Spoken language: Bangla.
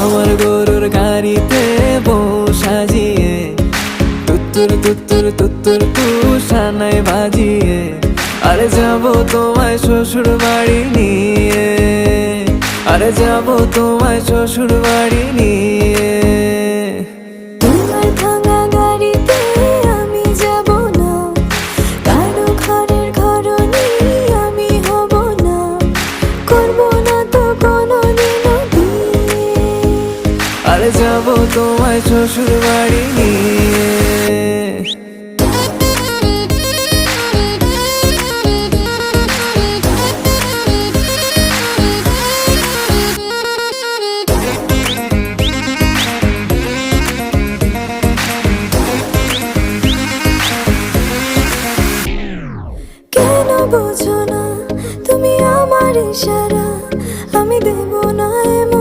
আমার গরুর গাড়িতে বউ সাজিয়ে তুত্তুর তুত্তুর তুত্তুর তুষানায় বাজিয়ে আরে যাবো তোমায় শ্বশুর বাড়ি নিয়ে, আরে যাবো তোমায় শ্বশুর বাড়ি নিয়ে। তোমার ভাঙা গাড়িতে আমি যাব না, কারো ঘরের ঘরনি আমি হব না, করব না তো কোনোদিনও বিয়ে। আরে যাবো তোমায় শ্বশুর বাড়ি নিয়ে।